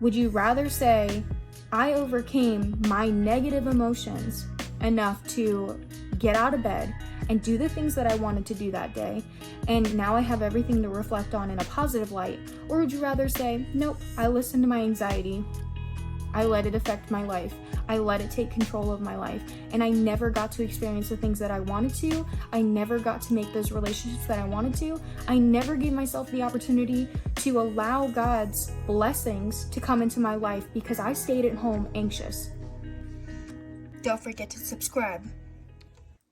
Would you rather say, I overcame my negative emotions enough to get out of bed and do the things that I wanted to do that day, and now I have everything to reflect on in a positive light? Or would you rather say, nope, I listened to my anxiety, I let it affect my life, I let it take control of my life, and I never got to experience the things that I wanted to, I never got to make those relationships that I wanted to, I never gave myself the opportunity to allow God's blessings to come into my life because I stayed at home anxious. Don't forget to subscribe.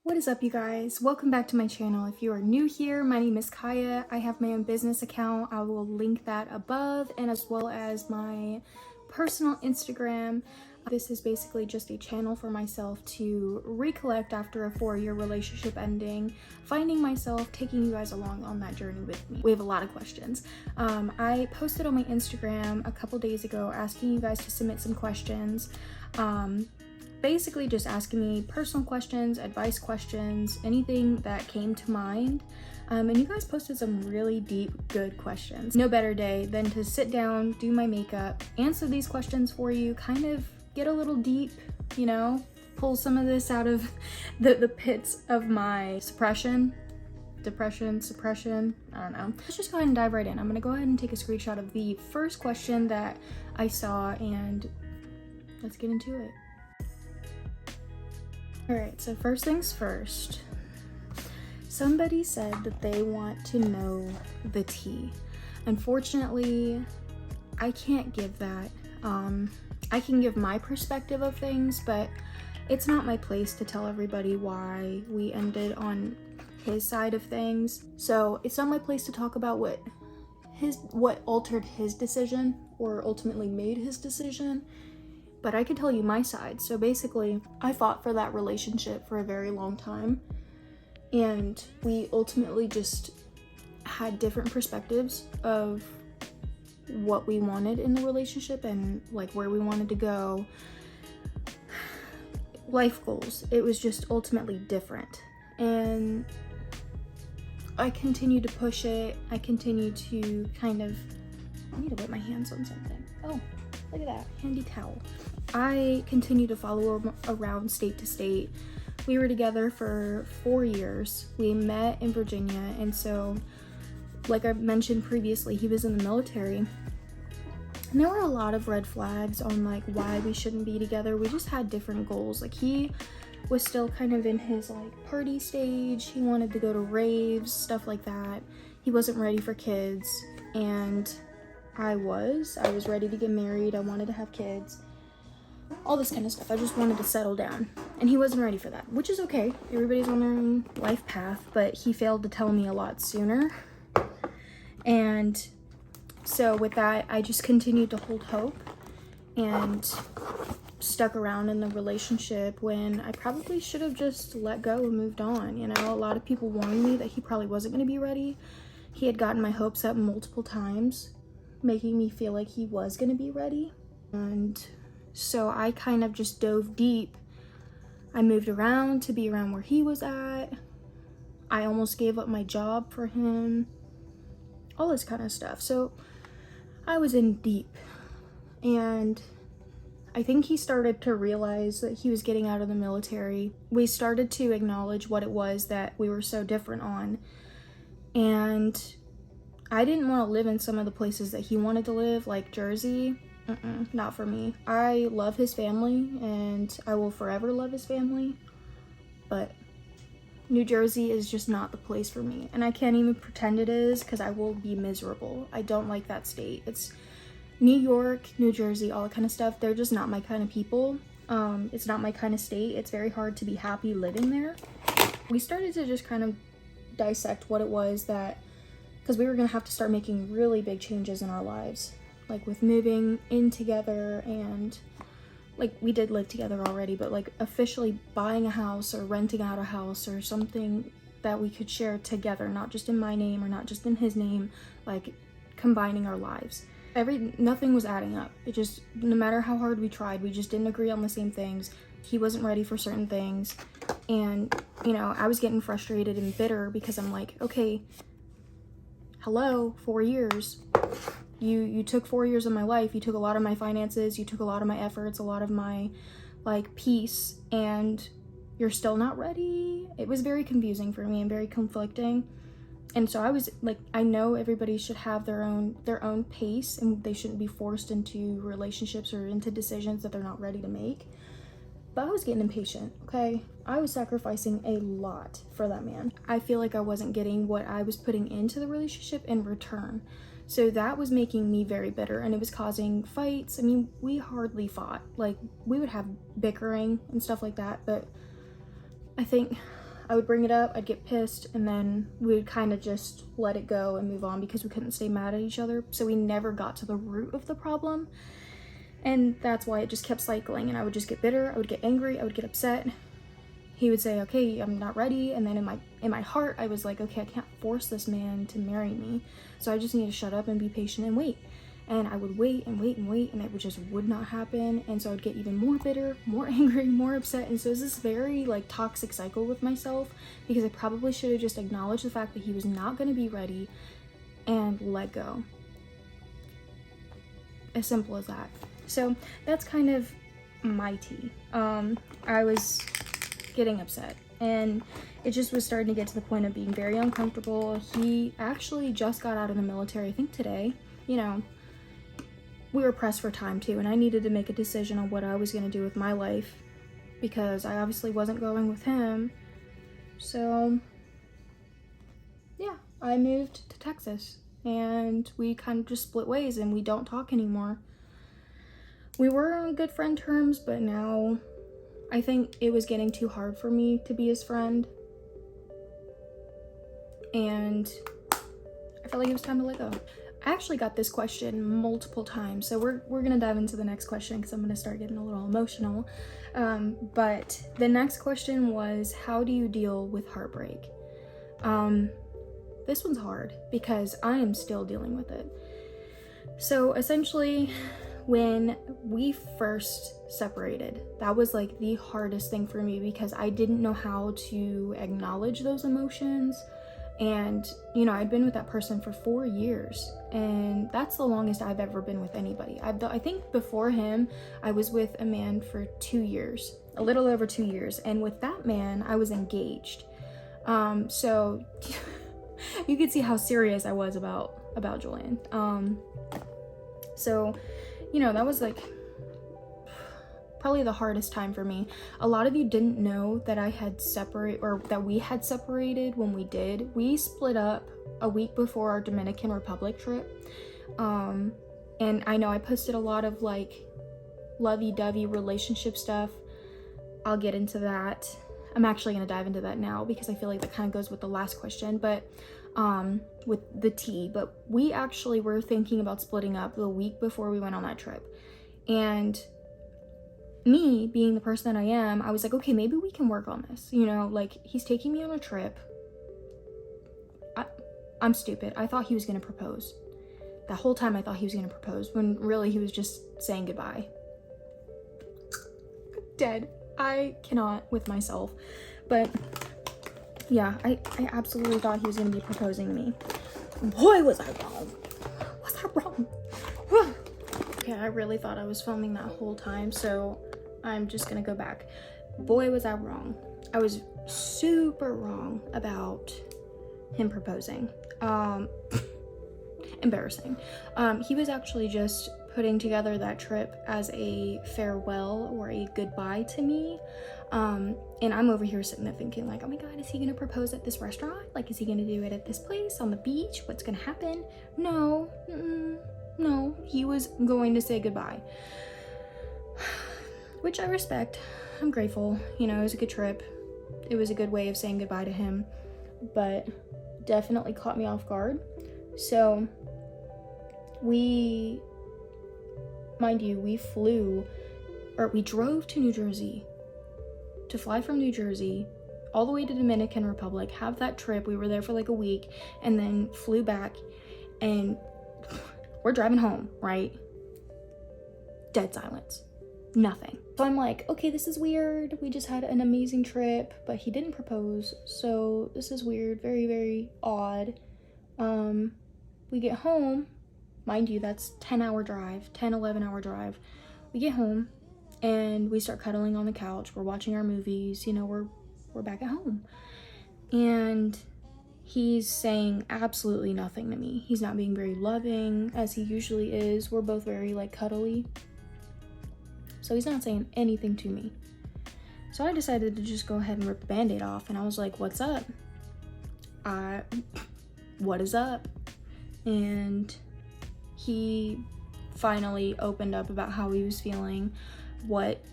What is up, you guys? Welcome back to my channel. If you are new here, my name is Kaya. I have my own business account. I will link that above, and as well as my personal Instagram. This is basically just a channel for myself to recollect after a 4-year relationship ending, finding myself, taking you guys along on that journey with me. We have a lot of questions. I posted on my Instagram a couple days ago asking you guys to submit some questions. Basically just asking me personal questions, advice questions, anything that came to mind. And you guys posted some really deep, good questions. No better day than to sit down, do my makeup, answer these questions for you, kind of get a little deep, you know, pull some of this out of the pits of my suppression, I don't know. Let's just go ahead and dive right in. I'm gonna go ahead and take a screenshot of the first question that I saw, and let's get into it. Alright, so first things first. Somebody said that they want to know the tea. Unfortunately, I can't give that. I can give my perspective of things, but it's not my place to tell everybody why we ended on his side of things. So it's not my place to talk about what altered his decision or ultimately made his decision. But I can tell you my side. So basically, I fought for that relationship for a very long time, and we ultimately just had different perspectives of what we wanted in the relationship and like where we wanted to go. Life goals. It was just ultimately different. And I continued to push it. I continued to I need to whip my hands on something. Oh, look at that, handy towel. I continued to follow him around state to state. We were together for 4 years. We met in Virginia, and so, like I mentioned previously, he was in the military. And there were a lot of red flags on like why we shouldn't be together. We just had different goals. Like, he was still kind of in his like party stage. He wanted to go to raves, stuff like that. He wasn't ready for kids, and I was ready to get married. I wanted to have kids, all this kind of stuff. I just wanted to settle down, and he wasn't ready for that, which is okay. Everybody's on their own life path, but he failed to tell me a lot sooner. And so with that, I just continued to hold hope and stuck around in the relationship when I probably should have just let go and moved on. You know, a lot of people warned me that he probably wasn't going to be ready. He had gotten my hopes up multiple times, making me feel like he was going to be ready. And so I kind of just dove deep. I moved around to be around where he was at. I almost gave up my job for him. All this kind of stuff. So I was in deep. And I think he started to realize that he was getting out of the military. We started to acknowledge what it was that we were so different on. And I didn't want to live in some of the places that he wanted to live, like Jersey. Not for me. I love his family, and I will forever love his family, but New Jersey is just not the place for me, and I can't even pretend it is because I will be miserable. I don't like that state. It's New York, New Jersey, all that kind of stuff. They're just not my kind of people. It's not my kind of state. It's very hard to be happy living there. We started to just kind of dissect what it was that, because we were going to have to start making really big changes in our lives. Like with moving in together, and like we did live together already, but like officially buying a house or renting out a house or something that we could share together, not just in my name or not just in his name, like combining our lives. Nothing was adding up. It just, no matter how hard we tried, we just didn't agree on the same things. He wasn't ready for certain things, and you know, I was getting frustrated and bitter because I'm like, okay, hello, 4 years. You took 4 years of my life, you took a lot of my finances, you took a lot of my efforts, a lot of my like peace, and you're still not ready. It was very confusing for me and very conflicting. And so I was like, I know everybody should have their own pace, and they shouldn't be forced into relationships or into decisions that they're not ready to make. But I was getting impatient, okay? I was sacrificing a lot for that man. I feel like I wasn't getting what I was putting into the relationship in return. So that was making me very bitter, and it was causing fights. I mean, we hardly fought. Like, we would have bickering and stuff like that, but I think I would bring it up, I'd get pissed, and then we would kind of just let it go and move on because we couldn't stay mad at each other. So we never got to the root of the problem. And that's why it just kept cycling, and I would just get bitter, I would get angry, I would get upset. He would say, okay, I'm not ready. And then in my heart, I was like, okay, I can't force this man to marry me. So I just need to shut up and be patient and wait. And I would wait and wait and wait, and it just would not happen. And so I'd get even more bitter, more angry, more upset. And so it was this very like toxic cycle with myself, because I probably should have just acknowledged the fact that he was not going to be ready and let go. As simple as that. So that's kind of my tea. I was getting upset, and it just was starting to get to the point of being very uncomfortable. He actually just got out of the military, I think today. You know, we were pressed for time too, and I needed to make a decision on what I was going to do with my life, because I obviously wasn't going with him. So yeah, I moved to Texas, and we kind of just split ways, and we don't talk anymore. We were on good friend terms, but now I think it was getting too hard for me to be his friend, and I felt like it was time to let go. I actually got this question multiple times, so we're gonna dive into the next question because I'm gonna start getting a little emotional. But the next question was, how do you deal with heartbreak? This one's hard because I am still dealing with it. So essentially, when we first separated, that was like the hardest thing for me, because I didn't know how to acknowledge those emotions. And you know, I'd been with that person for 4 years, and that's the longest I've ever been with anybody. I think before him I was with a man for 2 years, a little over 2 years, and with that man I was engaged. So you could see how serious I was about Julian. So you know, that was like probably the hardest time for me. A lot of you didn't know that we had separated when we did. We split up a week before our Dominican Republic trip. And I know I posted a lot of like lovey-dovey relationship stuff. I'll get into that. I'm actually going to dive into that now because I feel like that kind of goes with the last question, but with the tea. But we actually were thinking about splitting up the week before we went on that trip. And me being the person that I am, I was like, okay, maybe we can work on this. You know, like, he's taking me on a trip. I'm stupid. I thought he was going to propose. That whole time I thought he was going to propose, when really he was just saying goodbye. Dead. I cannot with myself. But yeah, I absolutely thought he was going to be proposing to me. Boy, was I wrong. Was I wrong? Okay, I really thought I was filming that whole time, so I'm just going to go back. Boy, was I wrong. I was super wrong about him proposing. Embarrassing. He was actually just putting together that trip as a farewell or a goodbye to me. And I'm over here sitting there thinking like, oh my God, is he gonna propose at this restaurant? Like, is he gonna do it at this place on the beach? What's gonna happen? No, no, he was going to say goodbye, which I respect. I'm grateful. You know, it was a good trip. It was a good way of saying goodbye to him, but definitely caught me off guard. So mind you, we drove to New Jersey, to fly from New Jersey all the way to Dominican Republic, have that trip. We were there for like a week, and then flew back, and we're driving home, right? Dead silence. Nothing. So I'm like, okay, this is weird. We just had an amazing trip, but he didn't propose, so this is weird. Very, very odd. We get home, Mind you, that's 10-hour drive, 10, 11-hour drive. We get home and we start cuddling on the couch. We're watching our movies, you know, we're back at home. And he's saying absolutely nothing to me. He's not being very loving as he usually is. We're both very like cuddly. So he's not saying anything to me. So I decided to just go ahead and rip the band-aid off, and I was like, what's up? What is up? And he finally opened up about how he was feeling, what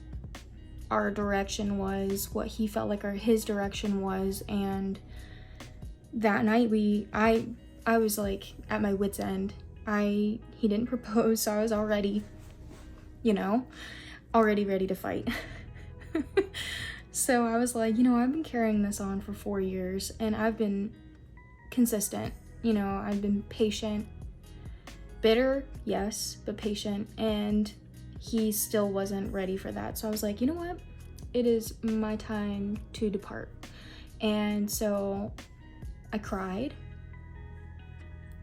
our direction was, what he felt like his direction was. And that night I was like at my wit's end. He didn't propose, so I was already, you know, already ready to fight. So I was like, you know, I've been carrying this on for 4 years and I've been consistent, you know, I've been patient, bitter, yes, but patient, and he still wasn't ready for that. So I was like, you know what? It is my time to depart. And so I cried,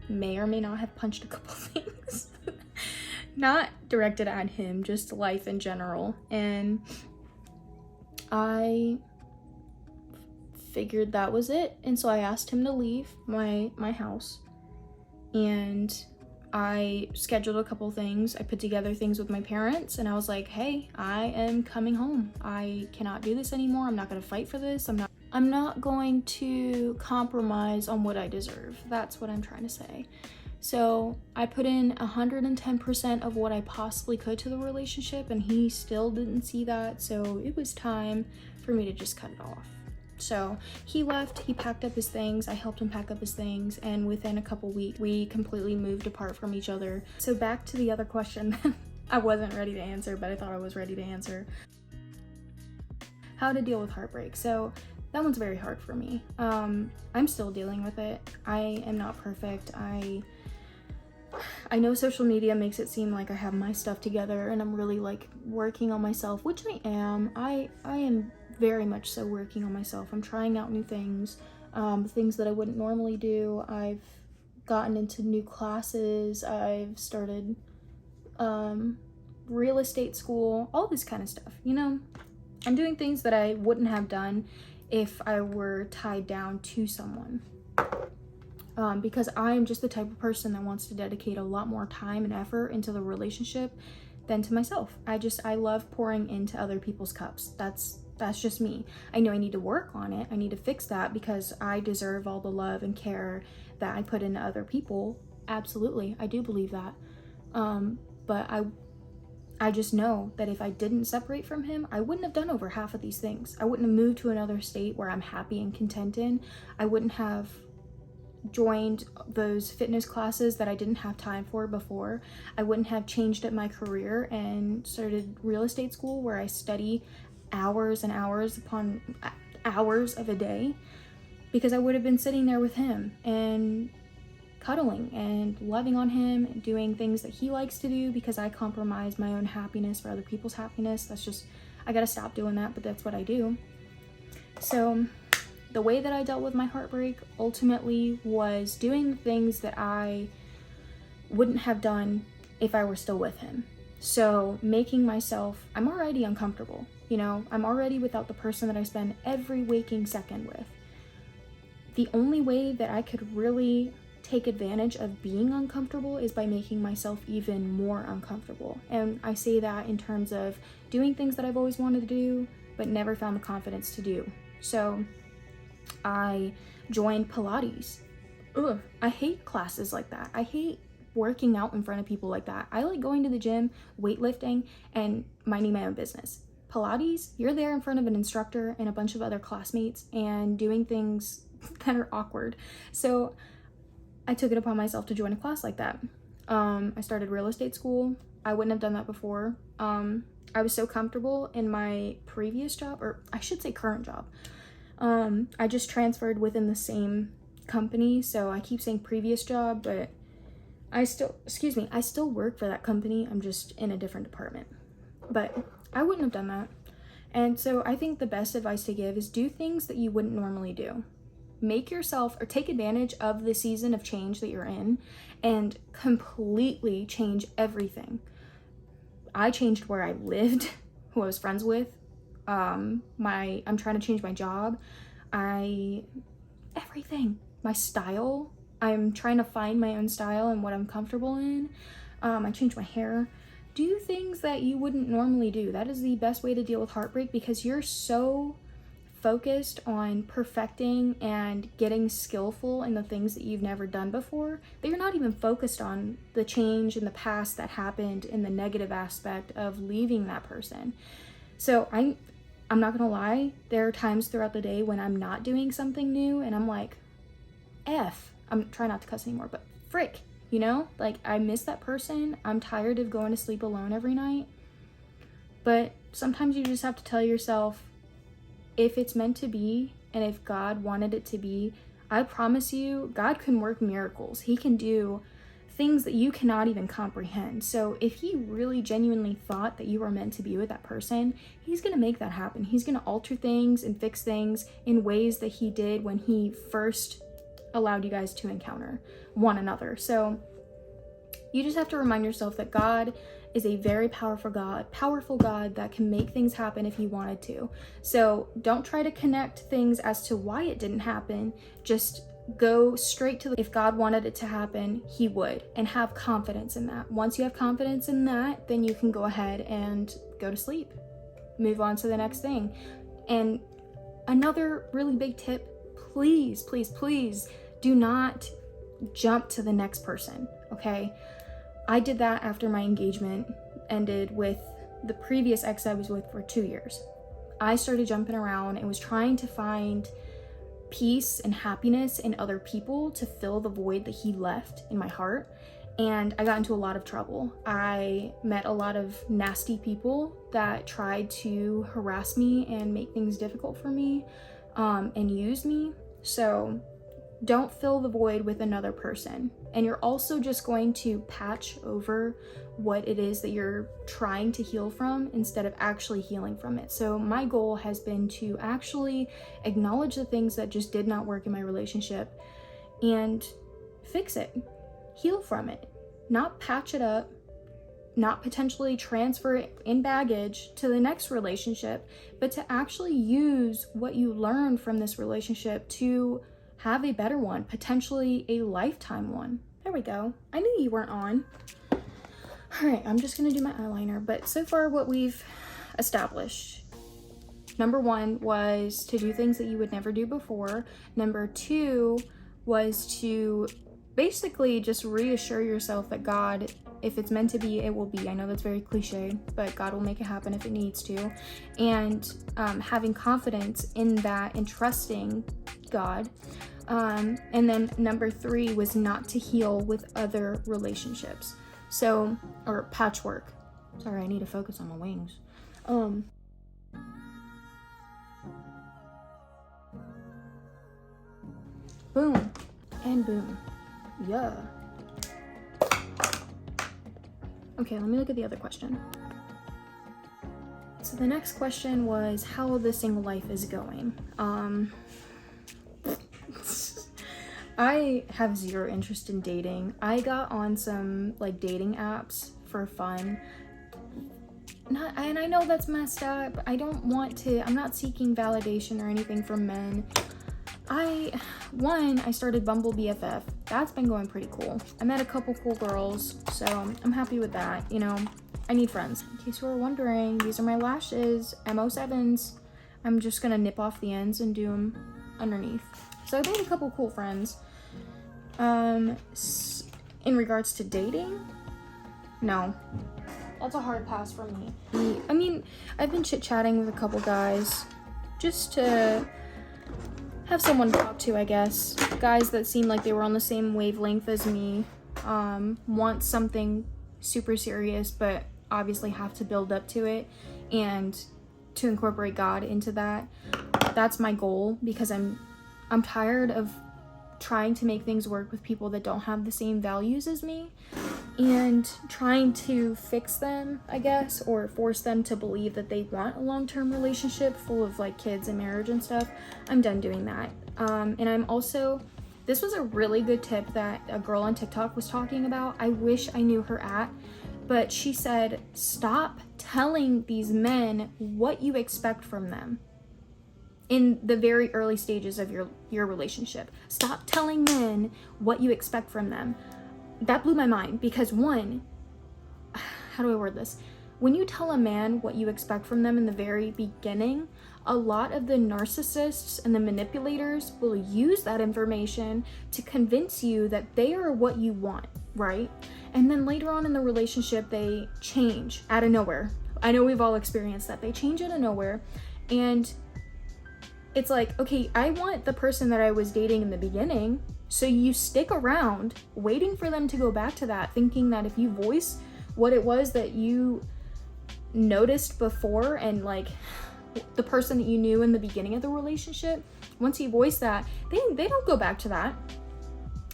may or may not have punched a couple things, not directed at him, just life in general. And I figured that was it. And so I asked him to leave my house, and I scheduled a couple things. I put together things with my parents, and I was like, hey, I am coming home. I cannot do this anymore. I'm not going to fight for this. I'm not going to compromise on what I deserve. That's what I'm trying to say. So I put in 110% of what I possibly could to the relationship, and he still didn't see that. So it was time for me to just cut it off. So he left, he packed up his things, I helped him pack up his things, and within a couple weeks, we completely moved apart from each other. So back to the other question I wasn't ready to answer, but I thought I was ready to answer. How to deal with heartbreak. So that one's very hard for me. I'm still dealing with it. I am not perfect. I know social media makes it seem like I have my stuff together and I'm really like working on myself, which I am. I am very much so working on myself. I'm trying out new things, things that I wouldn't normally do. I've gotten into new classes. I've started real estate school, all this kind of stuff. You know, I'm doing things that I wouldn't have done if I were tied down to someone. Because I'm just the type of person that wants to dedicate a lot more time and effort into the relationship than to myself. I love pouring into other people's cups. That's just me. I know I need to work on it. I need to fix that because I deserve all the love and care that I put into other people. Absolutely, I do believe that. But I just know that if I didn't separate from him, I wouldn't have done over half of these things. I wouldn't have moved to another state where I'm happy and content in. I wouldn't have joined those fitness classes that I didn't have time for before. I wouldn't have changed up my career and started real estate school where I study hours and hours upon hours of a day, because I would have been sitting there with him and cuddling and loving on him and doing things that he likes to do because I compromise my own happiness for other people's happiness. That's just, I gotta stop doing that, but that's what I do. So the way that I dealt with my heartbreak ultimately was doing things that I wouldn't have done if I were still with him. So making myself, I'm already uncomfortable, you know, I'm already without the person that I spend every waking second with. The only way that I could really take advantage of being uncomfortable is by making myself even more uncomfortable. And I say that in terms of doing things that I've always wanted to do, but never found the confidence to do. So I joined Pilates. Ugh, I hate classes like that. I hate working out in front of people like that. I like going to the gym, weightlifting, and minding my own business. Pilates, you're there in front of an instructor and a bunch of other classmates and doing things that are awkward. So I took it upon myself to join a class like that. I started real estate school. I wouldn't have done that before. I was so comfortable in my previous job, or I should say current job. I just transferred within the same company, so I keep saying previous job, but I still work for that company. I'm just in a different department. But I wouldn't have done that. And so I think the best advice to give is do things that you wouldn't normally do. Make yourself, or take advantage of the season of change that you're in and completely change everything. I changed where I lived, who I was friends with. I'm trying to change my job. Everything. My style. I'm trying to find my own style and what I'm comfortable in. I changed my hair. Do things that you wouldn't normally do. That is the best way to deal with heartbreak, because you're so focused on perfecting and getting skillful in the things that you've never done before that you're not even focused on the change in the past that happened, in the negative aspect of leaving that person. So I'm not gonna lie, there are times throughout the day when I'm not doing something new and I'm like, I'm trying not to cuss anymore, but frick, you know? Like, I miss that person. I'm tired of going to sleep alone every night. But sometimes you just have to tell yourself, if it's meant to be, and if God wanted it to be, I promise you, God can work miracles. He can do things that you cannot even comprehend. So if he really genuinely thought that you were meant to be with that person, he's gonna make that happen. He's gonna alter things and fix things in ways that he did when he first allowed you guys to encounter one another. So you just have to remind yourself that God is a very powerful God that can make things happen if he wanted to. So don't try to connect things as to why it didn't happen. Just go straight to if God wanted it to happen, he would, and have confidence in that. Once you have confidence in that, then you can go ahead and go to sleep, move on to the next thing. And another really big tip, please do not jump to the next person, okay? I did that after my engagement ended with the previous ex I was with for 2 years. I started jumping around and was trying to find peace and happiness in other people to fill the void that he left in my heart. And I got into a lot of trouble. I met a lot of nasty people that tried to harass me and make things difficult for me, and use me. So don't fill the void with another person. And you're also just going to patch over what it is that you're trying to heal from instead of actually healing from it. So my goal has been to actually acknowledge the things that just did not work in my relationship and fix it, heal from it, not patch it up, not potentially transfer it in baggage to the next relationship, but to actually use what you learned from this relationship to have a better one, potentially a lifetime one. There we go. I knew you weren't on. All right, I'm just gonna do my eyeliner. But so far what we've established, number 1 was to do things that you would never do before. Number 2 was to basically just reassure yourself that God, if it's meant to be, it will be. I know that's very cliche, but God will make it happen if it needs to. And having confidence in that and trusting God. And then number 3 was not to heal with other relationships. So, or patchwork. Sorry, I need to focus on my wings. Boom and boom. Yeah. Okay, let me look at the other question. So the next question was how the single life is going. I have zero interest in dating. I got on some like dating apps for fun. And I know that's messed up. I don't want to, I'm not seeking validation or anything from men. I started Bumble BFF. That's been going pretty cool. I met a couple cool girls, so I'm happy with that. You know, I need friends. In case you were wondering, these are my lashes, MO7s. I'm just gonna nip off the ends and do them underneath. So I made a couple cool friends. In regards to dating, no. That's a hard pass for me. I mean, I've been chit-chatting with a couple guys just to have someone to talk to, I guess. Guys that seem like they were on the same wavelength as me, want something super serious, but obviously have to build up to it and to incorporate God into that. That's my goal, because I'm tired of trying to make things work with people that don't have the same values as me, and trying to fix them, I guess, or force them to believe that they want a long-term relationship full of like kids and marriage and stuff. I'm done doing that. And I'm also, this was a really good tip that a girl on TikTok was talking about. I wish I knew her at, but she said, stop telling these men what you expect from them in the very early stages of your relationship. Stop telling men what you expect from them. That blew my mind, because one, how do I word this? When you tell a man what you expect from them in the very beginning, a lot of the narcissists and the manipulators will use that information to convince you that they are what you want, right? And then later on in the relationship, they change out of nowhere. I know we've all experienced that. They change out of nowhere, and it's like, okay, I want the person that I was dating in the beginning. So you stick around waiting for them to go back to that, thinking that if you voice what it was that you noticed before, and like the person that you knew in the beginning of the relationship, once you voice that, they don't go back to that.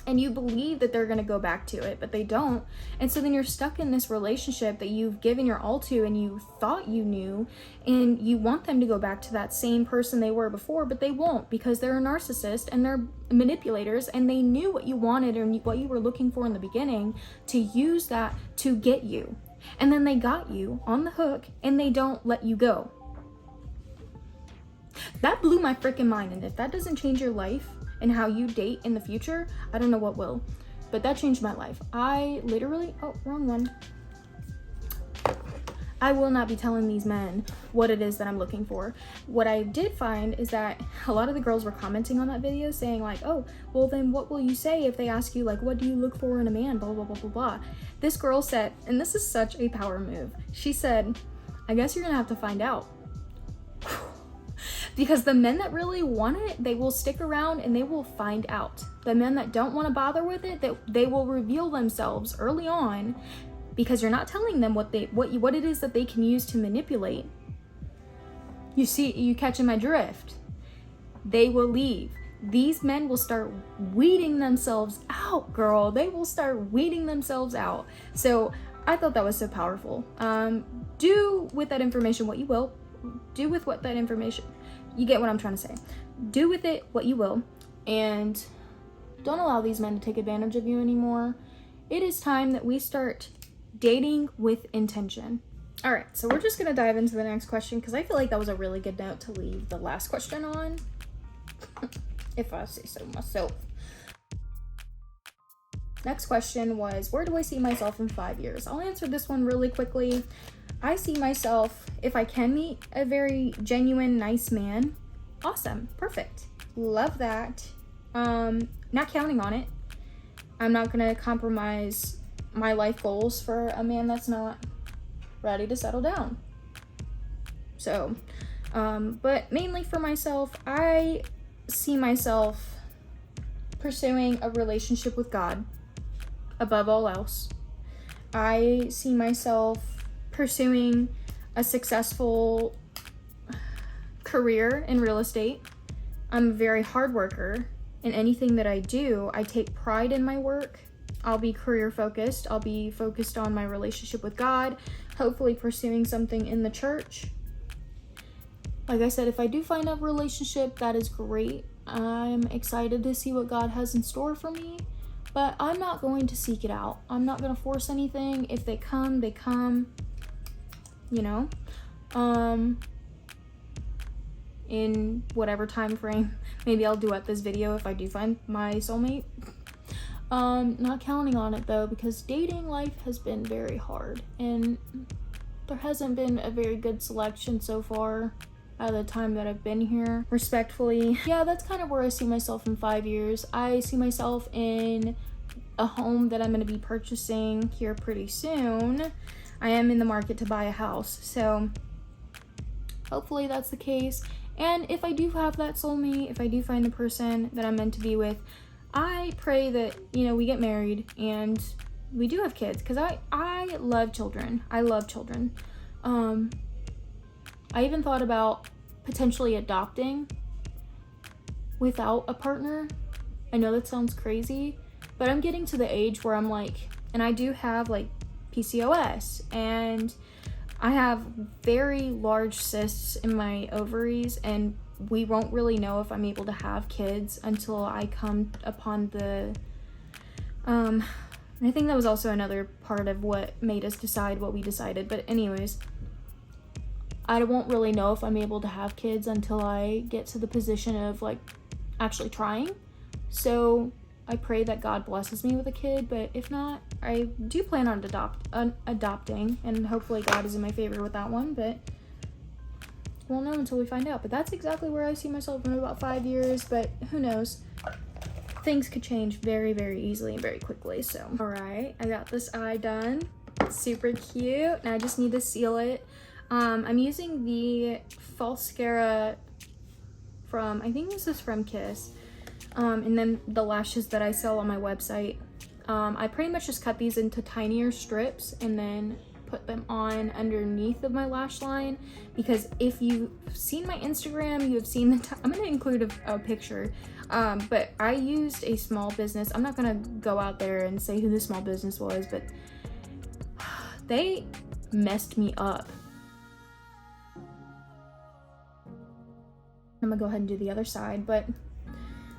And you believe that they're going to go back to it, but they don't. And so then you're stuck in this relationship that you've given your all to and you thought you knew, and you want them to go back to that same person they were before, but they won't, because they're a narcissist and they're manipulators, and they knew what you wanted and what you were looking for in the beginning to use that to get you. And then they got you on the hook and they don't let you go. That blew my freaking mind. And if that doesn't change your life and how you date in the future, I don't know what will. But that changed my life. I literally, oh, wrong one. I will not be telling these men what it is that I'm looking for. What I did find is that a lot of the girls were commenting on that video saying like, oh, well then what will you say if they ask you like, what do you look for in a man, blah, blah, blah, blah, blah. This girl said, and this is such a power move. She said, I guess you're gonna have to find out. Because the men that really want it, they will stick around and they will find out. The men that don't want to bother with it, they will reveal themselves early on, because you're not telling them what it is that they can use to manipulate. You catching my drift? They will leave. These men will start weeding themselves out, girl. They will start weeding themselves out. So I thought that was so powerful. Do with that information what you will. Do with what that information, you get what I'm trying to say. Do with it what you will, and don't allow these men to take advantage of you anymore. It is time that we start dating with intention. All right, so we're just gonna dive into the next question, because I feel like that was a really good note to leave the last question on, if I say so myself. Next question was, where do I see myself in 5 years? I'll answer this one really quickly. I see myself, if I can meet a very genuine, nice man, awesome, perfect, love that. Not counting on it. I'm not gonna compromise my life goals for a man that's not ready to settle down. So, but mainly for myself, I see myself pursuing a relationship with God above all else. I see myself pursuing a successful career in real estate. I'm a very hard worker. In anything that I do, I take pride in my work. I'll be career focused. I'll be focused on my relationship with God, hopefully pursuing something in the church. Like I said, if I do find a relationship, that is great. I'm excited to see what God has in store for me, but I'm not going to seek it out. I'm not going to force anything. If they come, they come, you know, in whatever time frame. Maybe I'll duet this video if I do find my soulmate. Not counting on it though, because dating life has been very hard and there hasn't been a very good selection so far out of the time that I've been here. Respectfully, yeah, that's kind of where I see myself in 5 years. I see myself in a home that I'm going to be purchasing here pretty soon. I am in the market to buy a house, so hopefully that's the case. And if I do have that soulmate, if I do find the person that I'm meant to be with, I pray that, you know, we get married and we do have kids, because I love children. I love children. I even thought about potentially adopting without a partner, I know that sounds crazy, but I'm getting to the age where I'm like, and I do have like PCOS, and I have very large cysts in my ovaries, and we won't really know if I'm able to have kids until I come upon the, I think that was also another part of what made us decide what we decided, but anyways, I won't really know if I'm able to have kids until I get to the position of like actually trying. So I pray that God blesses me with a kid, but if not, I do plan on adopting, and hopefully God is in my favor with that one, but we'll know until we find out. But that's exactly where I see myself in about 5 years, but who knows? Things could change very, very easily and very quickly. So, all right, I got this eye done. It's super cute. Now I just need to seal it. I'm using the Falscara from, I think this is from Kiss. And then the lashes that I sell on my website. I pretty much just cut these into tinier strips and then put them on underneath of my lash line, because if you've seen my Instagram, you have seen I'm gonna include a picture, but I used a small business. I'm not gonna go out there and say who the small business was, but they messed me up. I'm gonna go ahead and do the other side, but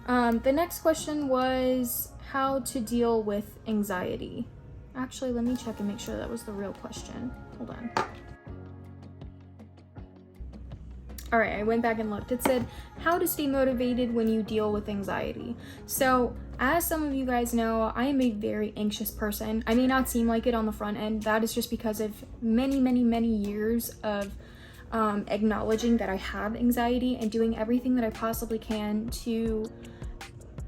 the next question was how to deal with anxiety. Actually, let me check and make sure that was the real question. Hold on. All right, I went back and looked. It said, how to stay motivated when you deal with anxiety. So, as some of you guys know, I am a very anxious person. I may not seem like it on the front end. That is just because of many, many, many years of acknowledging that I have anxiety and doing everything that I possibly can to,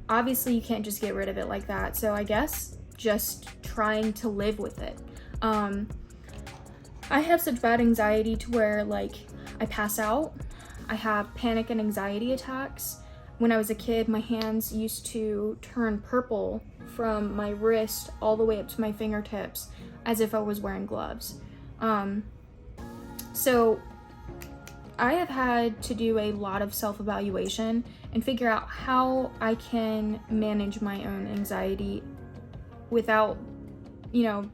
obviously you can't just get rid of it like that. So I guess just trying to live with it. I have such bad anxiety to where like I pass out. I have panic and anxiety attacks. When I was a kid, my hands used to turn purple from my wrist all the way up to my fingertips as if I was wearing gloves. So I have had to do a lot of self-evaluation and figure out how I can manage my own anxiety without, you know,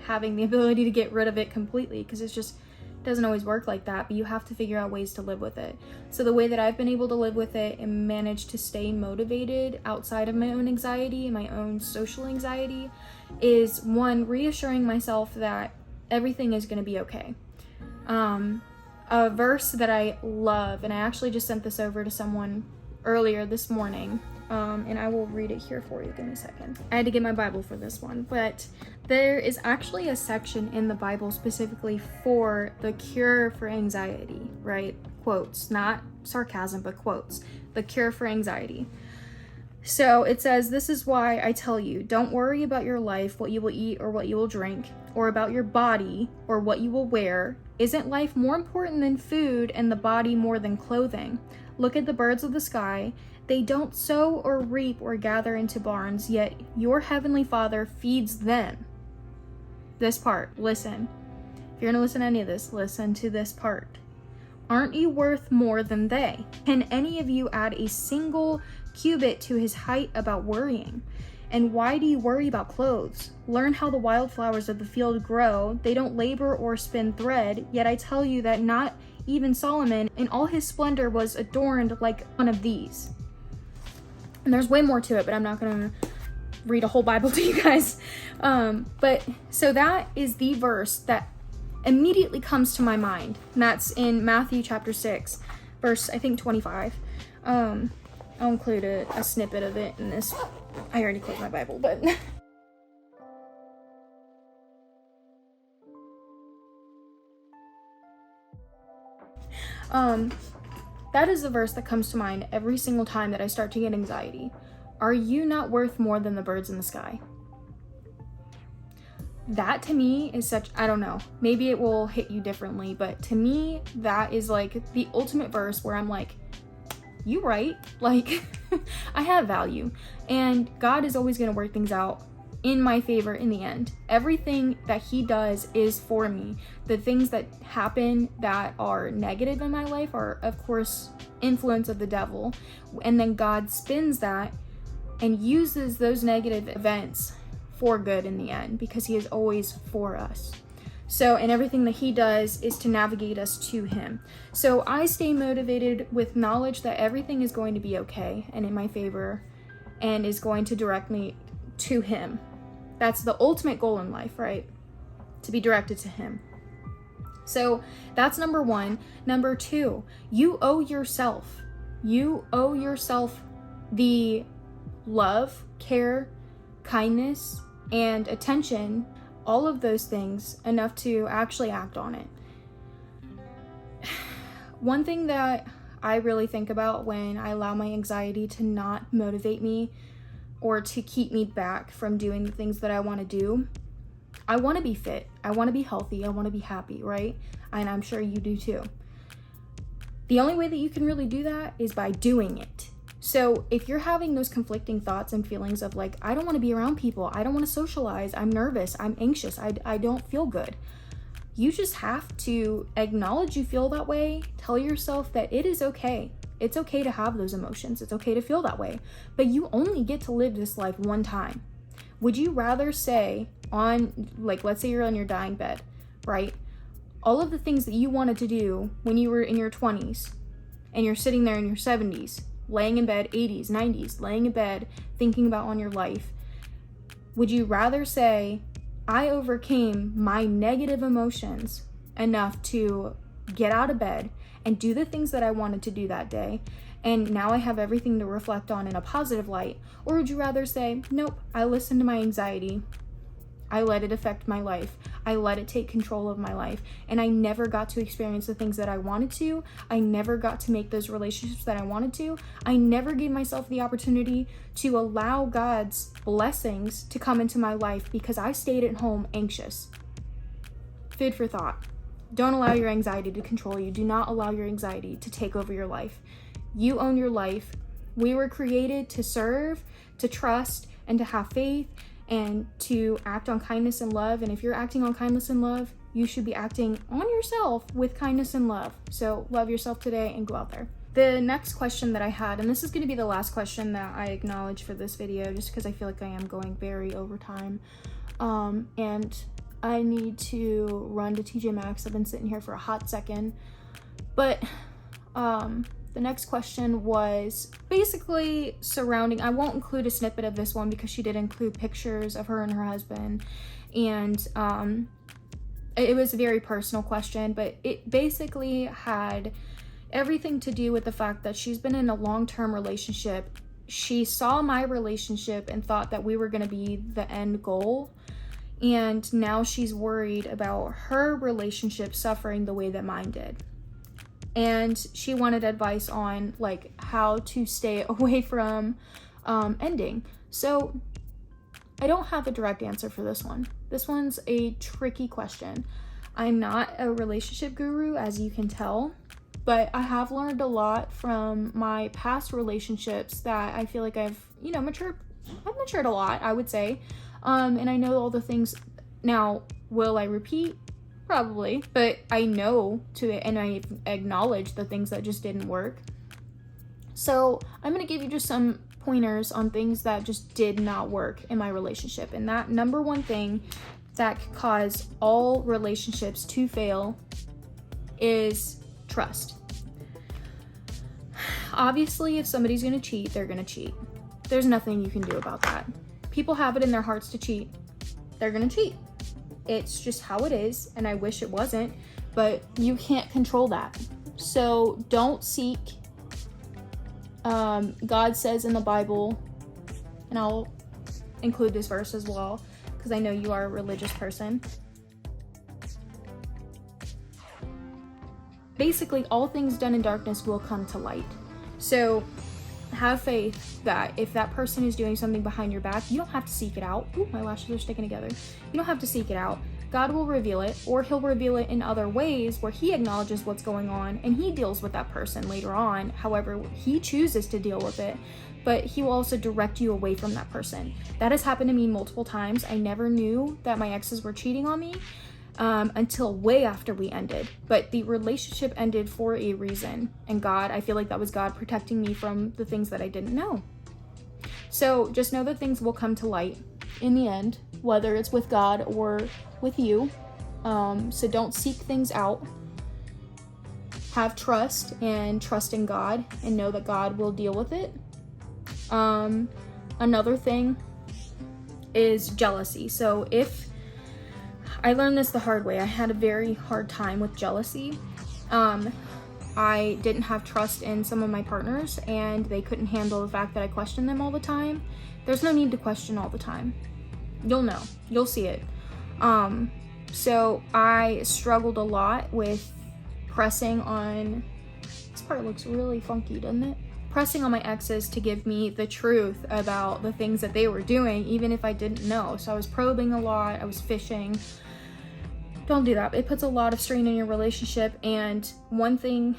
having the ability to get rid of it completely, because it's just doesn't always work like that, but you have to figure out ways to live with it. So the way that I've been able to live with it and manage to stay motivated outside of my own anxiety and my own social anxiety is, one, reassuring myself that everything is going to be okay. A verse that I love, and I actually just sent this over to someone earlier this morning, and I will read it here for you. Give me a second. I had to get my Bible for this one, but there is actually a section in the Bible specifically for the cure for anxiety, right? Quotes, not sarcasm, but quotes. The cure for anxiety. So it says, "This is why I tell you, don't worry about your life, what you will eat or what you will drink, or about your body or what you will wear. Isn't life more important than food and the body more than clothing? Look at the birds of the sky. They don't sow or reap or gather into barns, yet your heavenly Father feeds them." This part, listen. If you're gonna listen to any of this, listen to this part. "Aren't you worth more than they? Can any of you add a single cubit to his height about worrying? And why do you worry about clothes? Learn how the wildflowers of the field grow. They don't labor or spin thread, yet I tell you that not even Solomon in all his splendor was adorned like one of these." And there's way more to it, but I'm not gonna read a whole Bible to you guys. But so that is the verse that immediately comes to my mind. And that's in Matthew chapter 6, verse, I think 25. I'll include a snippet of it in this. I already closed my Bible, but that is the verse that comes to mind every single time that I start to get anxiety. Are you not worth more than the birds in the sky? That to me is such, I don't know, maybe it will hit you differently, but to me, that is like the ultimate verse where I'm like, you right, like I have value, and God is always going to work things out in my favor in the end. Everything that he does is for me. The things that happen that are negative in my life are, of course, influence of the devil, and then God spins that and uses those negative events for good in the end, because he is always for us. So, and everything that he does is to navigate us to him. So I stay motivated with knowledge that everything is going to be okay and in my favor and is going to direct me to him. That's the ultimate goal in life, right? To be directed to him. So that's number one. Number two, you owe yourself the love, care, kindness, and attention, all of those things, enough to actually act on it. One thing that I really think about when I allow my anxiety to not motivate me or to keep me back from doing the things that I want to do, I want to be fit, I want to be healthy, I want to be happy, right? And I'm sure you do too. The only way that you can really do that is by doing it. So if you're having those conflicting thoughts and feelings of like, I don't want to be around people, I don't want to socialize, I'm nervous, I'm anxious, I don't feel good, you just have to acknowledge you feel that way. Tell yourself that it is okay. It's okay to have those emotions. It's okay to feel that way. But you only get to live this life one time. Would you rather say let's say you're on your dying bed, right? All of the things that you wanted to do when you were in your 20s and you're sitting there in your 70s, laying in bed, 80s, 90s, laying in bed, thinking about on your life. Would you rather say, I overcame my negative emotions enough to get out of bed and do the things that I wanted to do that day, and now I have everything to reflect on in a positive light? Or would you rather say, nope, I listened to my anxiety, I let it affect my life, I let it take control of my life, and I never got to experience the things that I wanted to, I never got to make those relationships that I wanted to, I never gave myself the opportunity to allow God's blessings to come into my life because I stayed at home anxious. Food for thought. Don't allow your anxiety to control you. Do not allow your anxiety to take over your life. You own your life. We were created to serve, to trust, and to have faith, and to act on kindness and love. And if you're acting on kindness and love, you should be acting on yourself with kindness and love. So love yourself today and go out there. The next question that I had, and this is going to be the last question that I acknowledge for this video, just because I feel like I am going very over time. And I need to run to TJ Maxx. I've been sitting here for a hot second. But the next question was basically surrounding, I won't include a snippet of this one because she did include pictures of her and her husband. And it was a very personal question, but it basically had everything to do with the fact that she's been in a long-term relationship. She saw my relationship and thought that we were going to be the end goal. And now she's worried about her relationship suffering the way that mine did. And she wanted advice on like how to stay away from ending. So I don't have a direct answer for this one. This one's a tricky question. I'm not a relationship guru, as you can tell, but I have learned a lot from my past relationships that I feel like I've matured. I've matured a lot, I would say. And I know all the things. Now, will I repeat? Probably, but I know and I acknowledge the things that just didn't work. So I'm going to give you just some pointers on things that just did not work in my relationship. And that number one thing that could cause all relationships to fail is trust. Obviously, if somebody's going to cheat, they're going to cheat. There's nothing you can do about that. People have it in their hearts to cheat. They're going to cheat. It's just how it is, and I wish it wasn't, but you can't control that. So don't seek. God says in the Bible, and I'll include this verse as well, because I know you are a religious person. Basically, all things done in darkness will come to light. So have faith that if that person is doing something behind your back, you don't have to seek it out. Ooh, my lashes are sticking together. You don't have to seek it out. God will reveal it, or he'll reveal it in other ways where he acknowledges what's going on and he deals with that person later on. However, he chooses to deal with it, but he will also direct you away from that person. That has happened to me multiple times. I never knew that my exes were cheating on me until way after we ended. But the relationship ended for a reason. And God, I feel like that was God protecting me from the things that I didn't know. So just know that things will come to light in the end, whether it's with God or with you. So don't seek things out. Have trust and trust in God and know that God will deal with it. Another thing is jealousy. So if I learned this the hard way, I had a very hard time with jealousy. I didn't have trust in some of my partners, and they couldn't handle the fact that I questioned them all the time. There's no need to question all the time. You'll know. You'll see it. So I struggled a lot with pressing on, this part looks really funky, doesn't it? Pressing on my exes to give me the truth about the things that they were doing, even if I didn't know. So I was probing a lot, I was fishing. Don't do that. It puts a lot of strain in your relationship. And one thing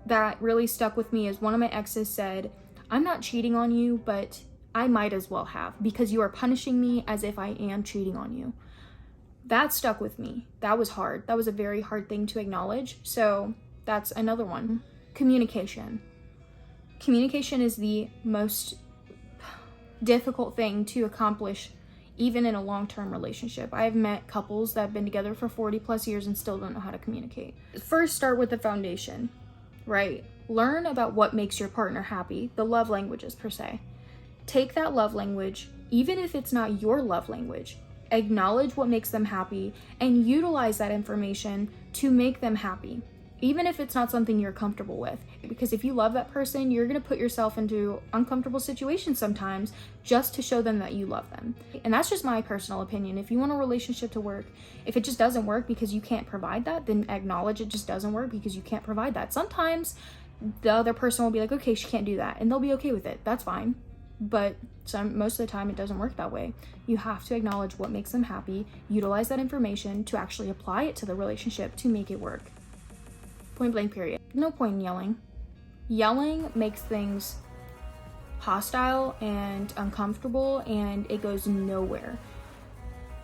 that really stuck with me is one of my exes said, I'm not cheating on you, but I might as well have, because you are punishing me as if I am cheating on you. That stuck with me. That was hard. That was a very hard thing to acknowledge. So that's another one. Communication. Communication is the most difficult thing to accomplish, even in a long-term relationship. I've met couples that have been together for 40 plus years and still don't know how to communicate. First, start with the foundation, right? Learn about what makes your partner happy, the love languages per se. Take that love language, even if it's not your love language, acknowledge what makes them happy and utilize that information to make them happy, even if it's not something you're comfortable with. Because if you love that person, you're going to put yourself into uncomfortable situations sometimes just to show them that you love them. And that's just my personal opinion. If you want a relationship to work, if it just doesn't work because you can't provide that, then acknowledge it just doesn't work because you can't provide that. Sometimes the other person will be like, okay, she can't do that, and they'll be okay with it. That's fine. But most of the time it doesn't work that way. You have to acknowledge what makes them happy, utilize that information to actually apply it to the relationship to make it work. Point blank, period. No point in yelling. Yelling makes things hostile and uncomfortable, and it goes nowhere.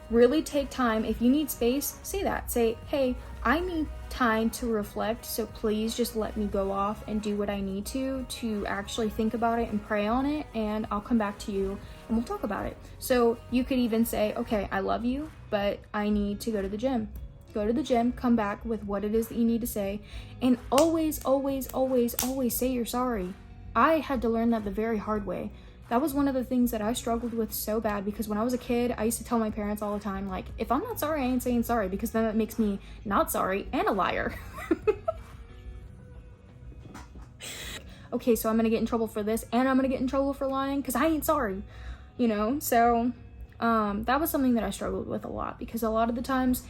Really take time. If you need space, say that. Say, hey, I need time to reflect, so please just let me go off and do what I need to actually think about it and pray on it, and I'll come back to you and we'll talk about it. So you could even say, okay, I love you, but I need to go to the gym. Go to the gym, come back with what it is that you need to say, and always, always, always, always say you're sorry. I had to learn that the very hard way. That was one of the things that I struggled with so bad, because when I was a kid, I used to tell my parents all the time, like, if I'm not sorry, I ain't saying sorry, because then that makes me not sorry and a liar. Okay, so I'm gonna get in trouble for this, and I'm gonna get in trouble for lying, because I ain't sorry, you know? So that was something that I struggled with a lot, because a lot of the times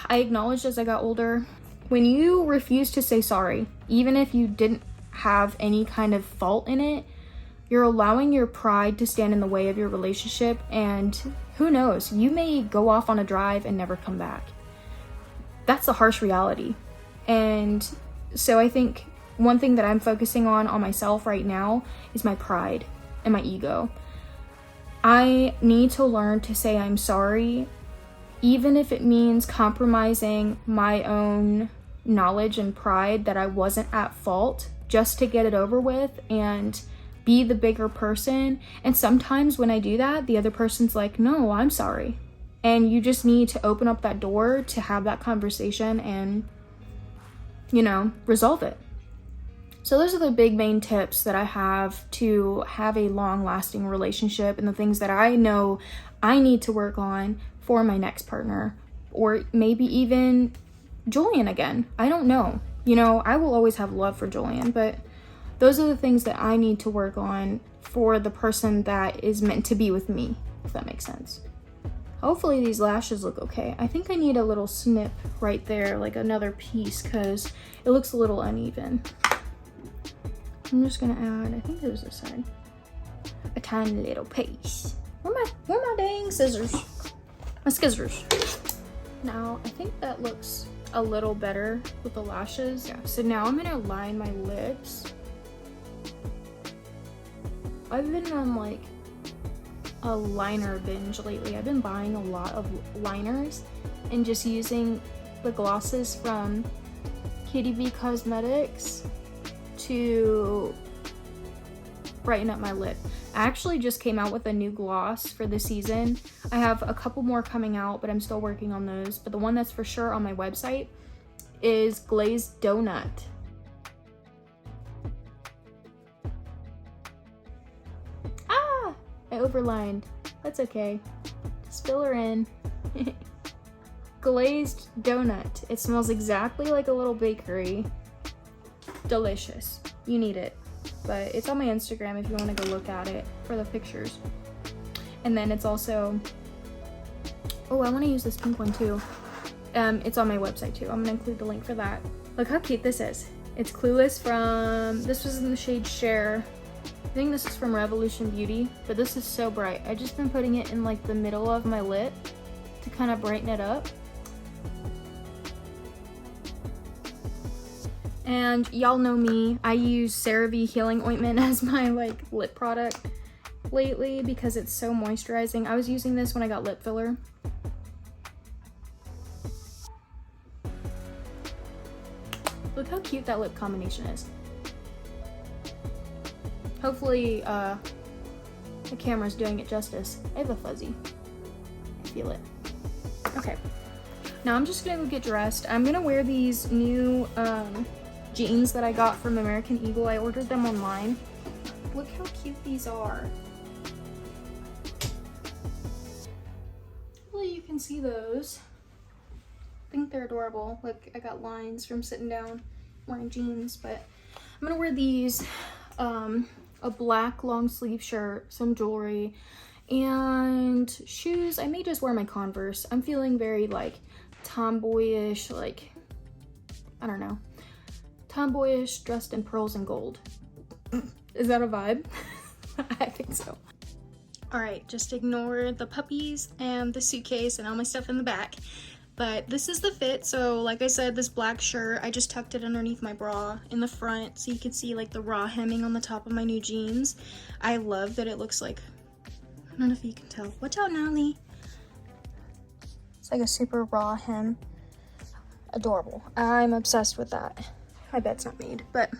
I acknowledged as I got older, when you refuse to say sorry, even if you didn't have any kind of fault in it, you're allowing your pride to stand in the way of your relationship, and who knows, you may go off on a drive and never come back. That's the harsh reality. And so I think one thing that I'm focusing on myself right now is my pride and my ego. I need to learn to say I'm sorry, even if it means compromising my own knowledge and pride that I wasn't at fault, just to get it over with and be the bigger person. And sometimes when I do that, the other person's like, no, I'm sorry. And you just need to open up that door to have that conversation and, you know, resolve it. So those are the big main tips that I have to have a long-lasting relationship, and the things that I know I need to work on for my next partner, or maybe even Julian again. I don't know. You know, I will always have love for Julian, but those are the things that I need to work on for the person that is meant to be with me, if that makes sense. Hopefully these lashes look okay. I think I need a little snip right there, like another piece, because it looks a little uneven. I'm just gonna add, I think it was this side, a tiny little piece. Where my dang scissors? My scissors. Now, I think that looks a little better with the lashes. Yeah, so now I'm gonna line my lips. I've been on like a liner binge lately. I've been buying a lot of liners and just using the glosses from Kitty V Cosmetics to brighten up my lip. I actually just came out with a new gloss for the season. I have a couple more coming out, but I'm still working on those. But the one that's for sure on my website is Glazed Donut. Ah! I overlined. That's okay. Just fill her in. Glazed Donut. It smells exactly like a little bakery. Delicious. You need it. But it's on my Instagram if you want to go look at it for the pictures. And then it's also, oh, I want to use this pink one too. It's on my website too. I'm gonna include the link for that. Look how cute this is. It's Clueless from, this was in the shade Share. I think this is from Revolution Beauty, but this is so bright. I've just been putting it in like the middle of my lip to kind of brighten it up. And y'all know me, I use CeraVe Healing Ointment as my like lip product lately because it's so moisturizing. I was using this when I got lip filler. Look how cute that lip combination is. Hopefully the camera's doing it justice. I have a fuzzy. I feel it. Okay. Now I'm just gonna go get dressed. I'm gonna wear these new jeans that I got from American Eagle. I ordered them online. Look how cute these are. Hopefully you can see those. I think they're adorable. Look, I got lines from sitting down wearing jeans, but I'm gonna wear these, a black long sleeve shirt, some jewelry, and shoes. I may just wear my Converse. I'm feeling very like tomboyish, like, I don't know. Tomboyish, dressed in pearls and gold. Is that a vibe? I think so. All right, just ignore the puppies and the suitcase and all my stuff in the back. But this is the fit. So like I said, this black shirt, I just tucked it underneath my bra in the front so you can see like the raw hemming on the top of my new jeans. I love that it looks like, I don't know if you can tell. Watch out, Natalie. It's like a super raw hem. Adorable. I'm obsessed with that. I bet it's not made, but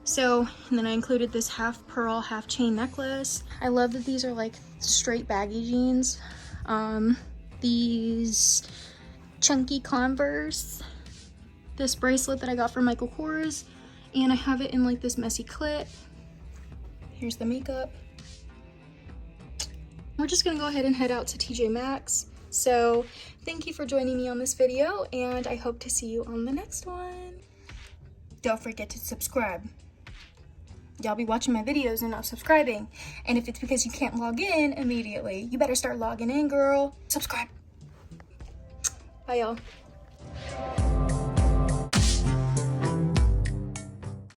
so, and then I included this half pearl, half chain necklace. I love that these are like straight baggy jeans. These chunky Converse, this bracelet that I got from Michael Kors, and I have it in like this messy clip. Here's the makeup. We're just gonna go ahead and head out to TJ Maxx. So thank you for joining me on this video, and I hope to see you on the next one. Don't forget to subscribe. Y'all be watching my videos and not subscribing. And if it's because you can't log in immediately, you better start logging in, girl. Subscribe. Bye, y'all.